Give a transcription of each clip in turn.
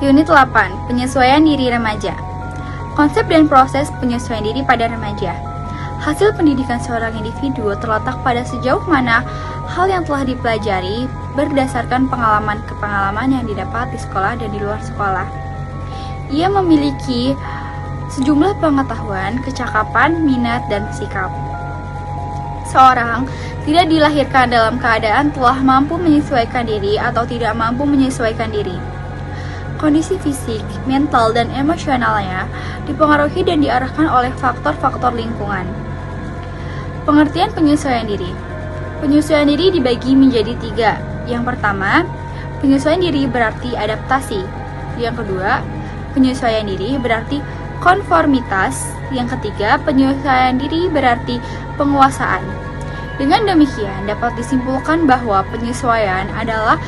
Unit 8, Penyesuaian Diri Remaja. Konsep dan proses penyesuaian diri pada remaja. Hasil pendidikan seorang individu terletak pada sejauh mana hal yang telah dipelajari berdasarkan pengalaman yang didapat di sekolah dan di luar sekolah. Ia memiliki sejumlah pengetahuan, kecakapan, minat, dan sikap. Seorang tidak dilahirkan dalam keadaan telah mampu menyesuaikan diri atau tidak mampu menyesuaikan diri. Kondisi fisik, mental, dan emosionalnya dipengaruhi dan diarahkan oleh faktor-faktor lingkungan. Pengertian penyesuaian diri. Penyesuaian diri dibagi menjadi 3. Yang pertama, penyesuaian diri berarti adaptasi. Yang kedua, penyesuaian diri berarti konformitas. Yang ketiga, penyesuaian diri berarti penguasaan. Dengan demikian, dapat disimpulkan bahwa penyesuaian adalah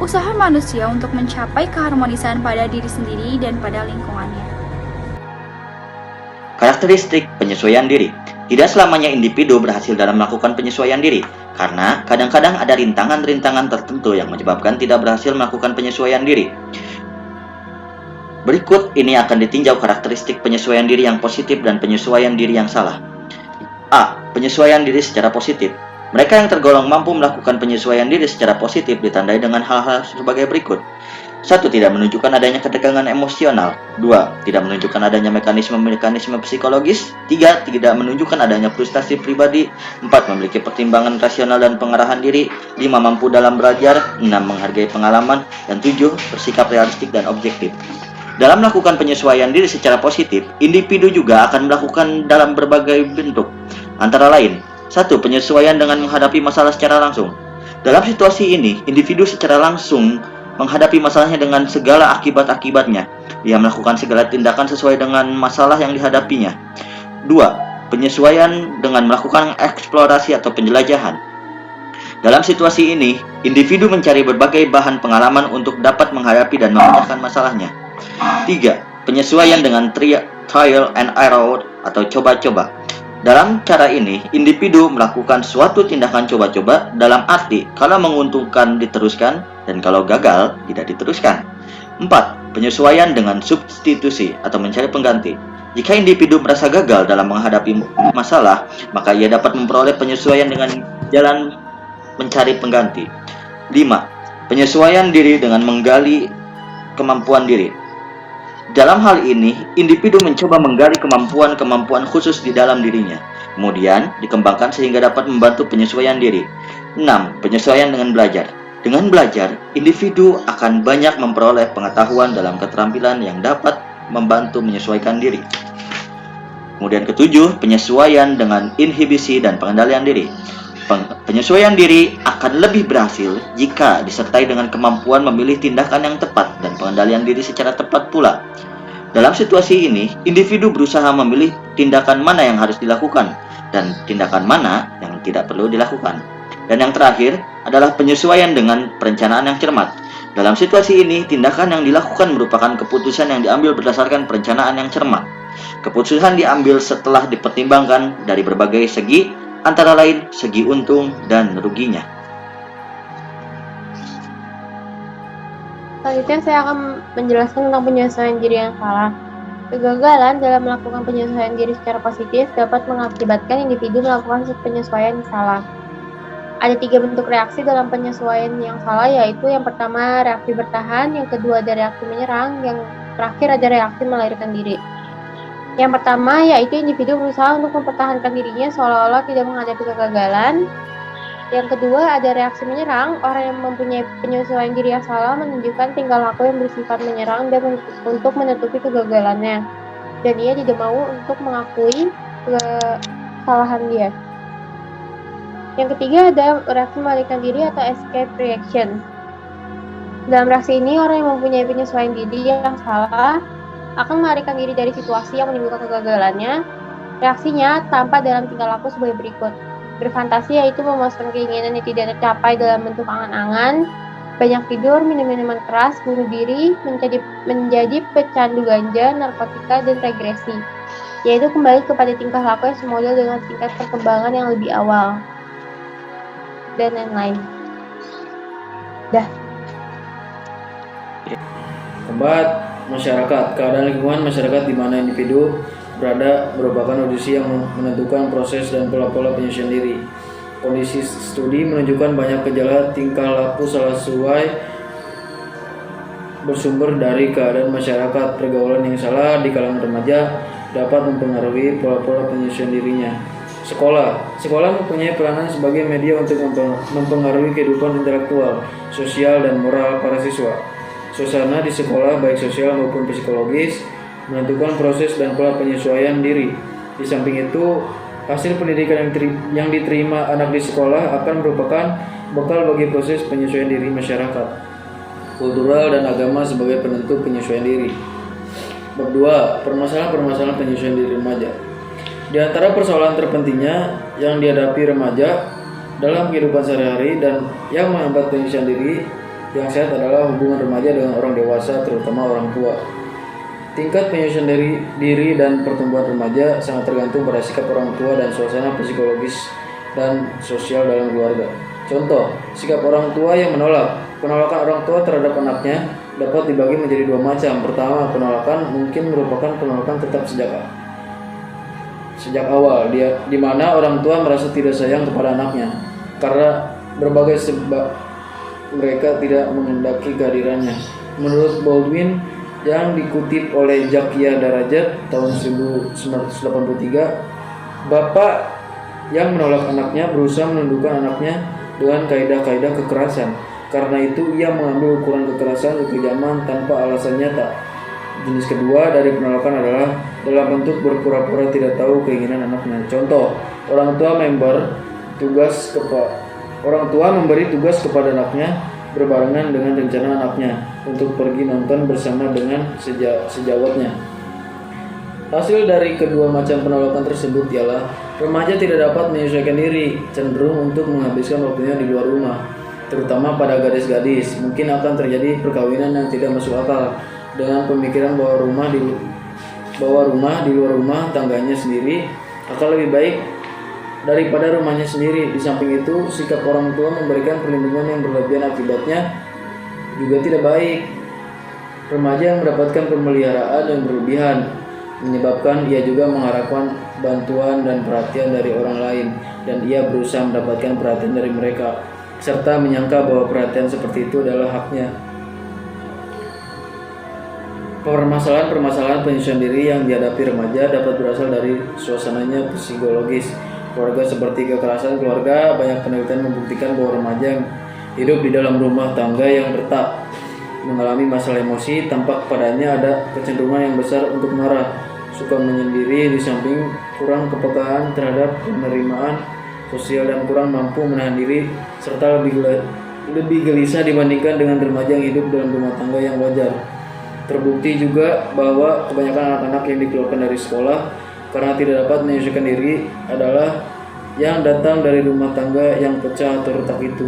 usaha manusia untuk mencapai keharmonisan pada diri sendiri dan pada lingkungannya. Karakteristik penyesuaian diri. Tidak selamanya individu berhasil dalam melakukan penyesuaian diri, karena kadang-kadang ada rintangan-rintangan tertentu yang menyebabkan tidak berhasil melakukan penyesuaian diri. Berikut ini akan ditinjau karakteristik penyesuaian diri yang positif dan penyesuaian diri yang salah. A. Penyesuaian diri secara positif. Mereka yang tergolong mampu melakukan penyesuaian diri secara positif ditandai dengan hal-hal sebagai berikut. 1. Tidak menunjukkan adanya ketegangan emosional. 2. Tidak menunjukkan adanya mekanisme-mekanisme psikologis. 3. Tidak menunjukkan adanya frustasi pribadi. 4. Memiliki pertimbangan rasional dan pengarahan diri. 5. Mampu dalam belajar. 6. Menghargai pengalaman. Dan 7. Bersikap realistik dan objektif. Dalam melakukan penyesuaian diri secara positif, individu juga akan melakukan dalam berbagai bentuk. Antara lain, 1. Penyesuaian dengan menghadapi masalah secara langsung. Dalam situasi ini, individu secara langsung menghadapi masalahnya dengan segala akibat-akibatnya. Dia melakukan segala tindakan sesuai dengan masalah yang dihadapinya. 2. Penyesuaian dengan melakukan eksplorasi atau penjelajahan. Dalam situasi ini, individu mencari berbagai bahan pengalaman untuk dapat menghadapi dan memecahkan masalahnya. 3. Penyesuaian dengan trial and error atau coba-coba. Dalam cara ini, individu melakukan suatu tindakan coba-coba dalam arti kalau menguntungkan diteruskan dan kalau gagal tidak diteruskan. 4. Penyesuaian dengan substitusi atau mencari pengganti. Jika individu merasa gagal dalam menghadapi masalah, maka ia dapat memperoleh penyesuaian dengan jalan mencari pengganti. 5. Penyesuaian diri dengan menggali kemampuan diri. Dalam hal ini, individu mencoba menggali kemampuan-kemampuan khusus di dalam dirinya, kemudian dikembangkan sehingga dapat membantu penyesuaian diri. 6. Penyesuaian dengan belajar. Dengan belajar, individu akan banyak memperoleh pengetahuan dalam keterampilan yang dapat membantu menyesuaikan diri. Kemudian ketujuh, penyesuaian dengan inhibisi dan pengendalian diri. Penyesuaian diri akan lebih berhasil jika disertai dengan kemampuan memilih tindakan yang tepat dan pengendalian diri secara tepat pula. Dalam situasi ini, individu berusaha memilih tindakan mana yang harus dilakukan dan tindakan mana yang tidak perlu dilakukan. Dan yang terakhir adalah penyesuaian dengan perencanaan yang cermat. Dalam situasi ini, tindakan yang dilakukan merupakan keputusan yang diambil berdasarkan perencanaan yang cermat. Keputusan diambil setelah dipertimbangkan dari berbagai segi, antara lain segi untung dan ruginya. Selanjutnya saya akan menjelaskan tentang penyesuaian diri yang salah. Kegagalan dalam melakukan penyesuaian diri secara positif dapat mengakibatkan individu melakukan penyesuaian yang salah. Ada 3 bentuk reaksi dalam penyesuaian yang salah, yaitu yang pertama reaksi bertahan, yang kedua ada reaksi menyerang, yang terakhir ada reaksi melarikan diri. Yang pertama yaitu individu berusaha untuk mempertahankan dirinya seolah-olah tidak menghadapi kegagalan. Yang kedua ada reaksi menyerang. Orang yang mempunyai penyesuaian diri yang salah menunjukkan tingkah laku yang bersifat menyerang dan untuk menutupi kegagalannya. Dan ia tidak mau untuk mengakui kesalahan dia. Yang ketiga ada reaksi melarikan diri atau escape reaction. Dalam reaksi ini orang yang mempunyai penyesuaian diri yang salah akan melarikan diri dari situasi yang menimbulkan kegagalannya. Reaksinya tampak dalam tingkah laku sebagai berikut. Berfantasi yaitu memuaskan keinginan yang tidak tercapai dalam bentuk angan-angan, banyak tidur, minum minuman keras, bunuh diri, menjadi pecandu ganja, narkotika, dan regresi, yaitu kembali kepada tingkah laku yang semodel dengan tingkat perkembangan yang lebih awal, dan lain-lain. Keempat, masyarakat. Keadaan lingkungan masyarakat di mana individu berada merupakan audisi yang menentukan proses dan pola-pola penyesuaian diri. Kondisi studi menunjukkan banyak gejala tingkah laku salah sesuai bersumber dari keadaan masyarakat. Pergaulan yang salah di kalangan remaja dapat mempengaruhi pola-pola penyesuaian dirinya. Sekolah mempunyai peranan sebagai media untuk mempengaruhi kehidupan intelektual, sosial, dan moral para siswa. Suasana di sekolah, baik sosial maupun psikologis, menentukan proses dan pola penyesuaian diri. Di samping itu, hasil pendidikan yang diterima anak di sekolah akan merupakan bekal bagi proses penyesuaian diri masyarakat, kultural, dan agama sebagai penentu penyesuaian diri. Bab 2. Permasalahan-permasalahan penyesuaian diri remaja. Di antara persoalan terpentingnya yang dihadapi remaja dalam kehidupan sehari-hari dan yang menghambat penyesuaian diri yang sehat adalah hubungan remaja dengan orang dewasa, terutama orang tua. Tingkat penyesuaian diri dan pertumbuhan remaja sangat tergantung pada sikap orang tua dan suasana psikologis dan sosial dalam keluarga. Contoh, sikap orang tua yang menolak. Penolakan orang tua terhadap anaknya dapat dibagi menjadi dua macam. Pertama, penolakan mungkin merupakan penolakan tetap sejak awal, di mana orang tua merasa tidak sayang kepada anaknya karena berbagai sebab mereka tidak menghendaki kehadirannya. Menurut Baldwin yang dikutip oleh Zakia Darajat tahun 1983, bapak yang menolak anaknya berusaha menundukkan anaknya dengan kaidah-kaidah kekerasan. Karena itu ia mengambil ukuran kekerasan kekejaman tanpa alasan nyata. Jenis kedua dari penolakan adalah dalam bentuk berpura-pura tidak tahu keinginan anaknya. Contoh, orang tua memberi tugas kepada anaknya berbarengan dengan rencana anaknya untuk pergi nonton bersama dengan sejawatnya. Hasil dari kedua macam penolakan tersebut ialah remaja tidak dapat menyesuaikan diri, cenderung untuk menghabiskan waktunya di luar rumah, terutama pada gadis-gadis. Mungkin akan terjadi perkawinan yang tidak masuk akal dengan pemikiran bahwa rumah di luar rumah tangganya sendiri akan lebih baik daripada rumahnya sendiri. Di samping itu, sikap orang tua memberikan perlindungan yang berlebihan akibatnya juga tidak baik. Remaja yang mendapatkan pemeliharaan yang berlebihan menyebabkan ia juga mengharapkan bantuan dan perhatian dari orang lain, dan ia berusaha mendapatkan perhatian dari mereka, serta menyangka bahwa perhatian seperti itu adalah haknya. Permasalahan-permasalahan penyesuaian diri yang dihadapi remaja dapat berasal dari suasananya psikologis. Keluarga seperti kekerasan keluarga, banyak penelitian membuktikan bahwa remaja yang hidup di dalam rumah tangga yang retak mengalami masalah emosi. Tampak padanya ada kecenderungan yang besar untuk marah, suka menyendiri, di samping kurang kepekaan terhadap penerimaan sosial dan kurang mampu menahan diri, serta lebih gelisah dibandingkan dengan remaja yang hidup dalam rumah tangga yang wajar. Terbukti juga bahwa kebanyakan anak-anak yang dikeluarkan dari sekolah karena tidak dapat menyesuaikan diri adalah yang datang dari rumah tangga yang pecah atau retak itu.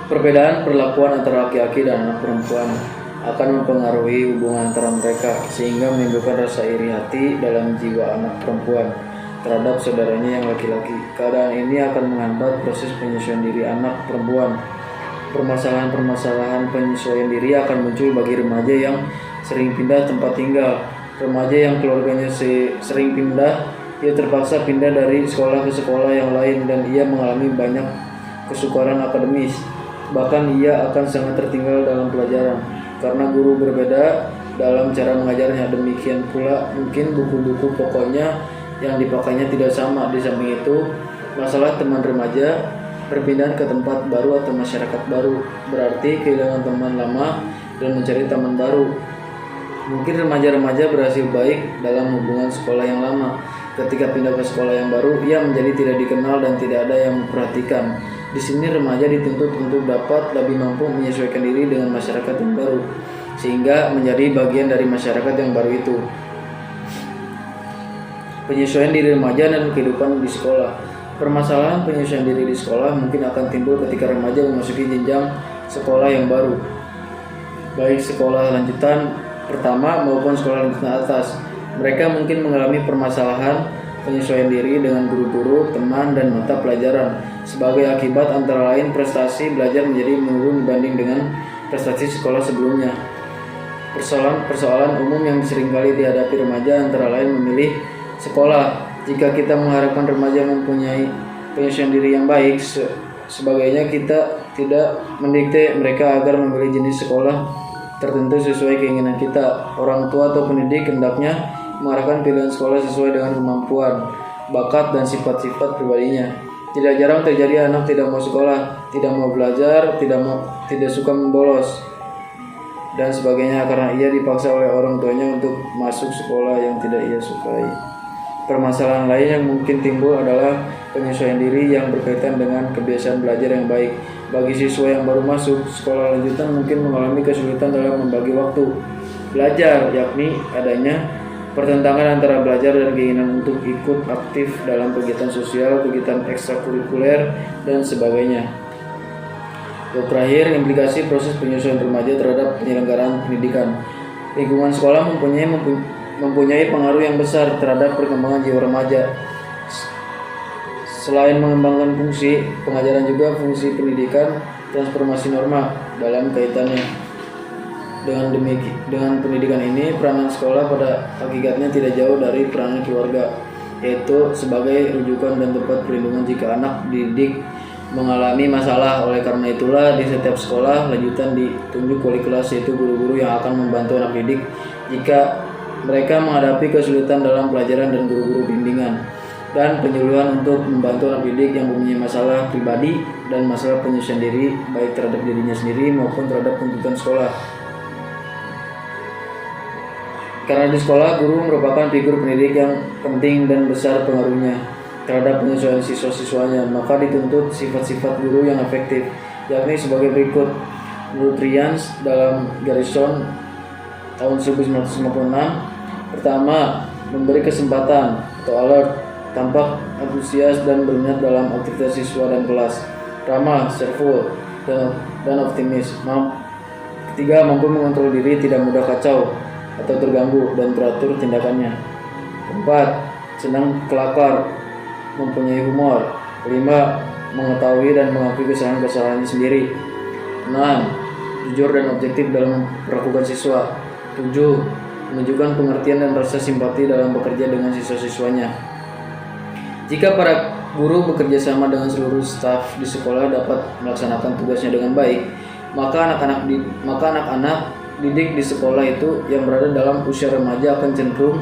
Perbedaan perlakuan antara laki-laki dan anak perempuan akan mempengaruhi hubungan antara mereka, sehingga menimbulkan rasa iri hati dalam jiwa anak perempuan terhadap saudaranya yang laki-laki. Keadaan ini akan menghambat proses penyesuaian diri anak perempuan. Permasalahan-permasalahan penyesuaian diri akan muncul bagi remaja yang sering pindah tempat tinggal. Remaja yang keluarganya sering pindah, ia terpaksa pindah dari sekolah ke sekolah yang lain dan ia mengalami banyak kesukaran akademis. Bahkan ia akan sangat tertinggal dalam pelajaran karena guru berbeda dalam cara mengajarnya. Demikian pula mungkin buku-buku pokoknya yang dipakainya tidak sama. Di samping itu, masalah teman remaja, perpindahan ke tempat baru atau masyarakat baru berarti kehilangan teman lama dan mencari teman baru. Mungkin remaja-remaja berhasil baik dalam hubungan sekolah yang lama. Ketika pindah ke sekolah yang baru, ia menjadi tidak dikenal dan tidak ada yang memperhatikan. Di sini remaja dituntut untuk dapat lebih mampu menyesuaikan diri dengan masyarakat yang baru, sehingga menjadi bagian dari masyarakat yang baru itu. Penyesuaian diri remaja dan kehidupan di sekolah. Permasalahan penyesuaian diri di sekolah mungkin akan timbul ketika remaja memasuki jenjang sekolah yang baru, baik sekolah lanjutan pertama maupun sekolah lanjutan atas. Mereka mungkin mengalami permasalahan penyesuaian diri dengan guru-guru, teman, dan mata pelajaran. Sebagai akibat antara lain prestasi belajar menjadi menurun dibanding dengan prestasi sekolah sebelumnya. Persoalan umum yang seringkali dihadapi remaja antara lain memilih sekolah. Jika kita mengharapkan remaja mempunyai penyesuaian diri yang baik, sebagainya kita tidak mendikte mereka agar memilih jenis sekolah tertentu sesuai keinginan kita. Orang tua atau pendidik hendaknya mengarahkan pilihan sekolah sesuai dengan kemampuan, bakat, dan sifat-sifat pribadinya. Tidak jarang terjadi anak tidak mau sekolah, tidak mau belajar, tidak suka membolos, dan sebagainya karena ia dipaksa oleh orang tuanya untuk masuk sekolah yang tidak ia sukai. Permasalahan lain yang mungkin timbul adalah penyesuaian diri yang berkaitan dengan kebiasaan belajar yang baik. Bagi siswa yang baru masuk sekolah lanjutan mungkin mengalami kesulitan dalam membagi waktu belajar, yakni adanya pertentangan antara belajar dan keinginan untuk ikut aktif dalam kegiatan sosial, kegiatan ekstrakurikuler, dan sebagainya. Terakhir, implikasi proses penyesuaian remaja terhadap penyelenggaraan pendidikan. Lingkungan sekolah mempunyai pengaruh yang besar terhadap perkembangan jiwa remaja. Selain mengembangkan fungsi pengajaran, juga fungsi pendidikan transformasi norma dalam kaitannya. Dengan pendidikan ini, peranan sekolah pada hakikatnya tidak jauh dari peranan keluarga, yaitu sebagai rujukan dan tempat perlindungan jika anak didik mengalami masalah. Oleh karena itulah di setiap sekolah lanjutan ditunjuk wali kelas, yaitu guru-guru yang akan membantu anak didik jika mereka menghadapi kesulitan dalam pelajaran, dan guru-guru bimbingan dan penyuluhan untuk membantu anak didik yang mempunyai masalah pribadi dan masalah penyesuaian diri baik terhadap dirinya sendiri maupun terhadap tuntutan sekolah. Karena di sekolah guru merupakan figur pendidik yang penting dan besar pengaruhnya terhadap penyesuaian siswa-siswanya, maka dituntut sifat-sifat guru yang efektif, yakni sebagai berikut. Menurut Rians dalam Garrison tahun 1956, pertama, memberi kesempatan atau alert, tampak antusias dan berminat dalam aktivitas siswa dan kelas, ramah, cheerful, dan optimis. Ketiga, mampu mengontrol diri, tidak mudah kacau atau terganggu, dan teratur tindakannya. Keempat, senang kelakar, mempunyai humor. 5. Mengetahui dan mengakui kesalahan-kesalahannya sendiri. 6. Jujur dan objektif dalam memperlakukan siswa. 7. Menunjukkan pengertian dan rasa simpati dalam bekerja dengan siswa-siswanya. Jika para guru bekerja sama dengan seluruh staf di sekolah dapat melaksanakan tugasnya dengan baik, maka anak-anak didik di sekolah itu yang berada dalam usia remaja akan cenderung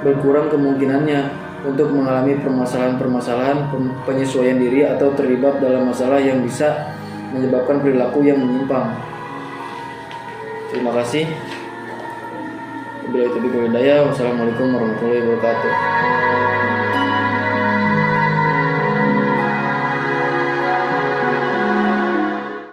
berkurang kemungkinannya untuk mengalami permasalahan-permasalahan penyesuaian diri atau terlibat dalam masalah yang bisa menyebabkan perilaku yang menyimpang. Terima kasih. Wabillahi taufiq wal hidayah. Wassalamualaikum warahmatullahi wabarakatuh.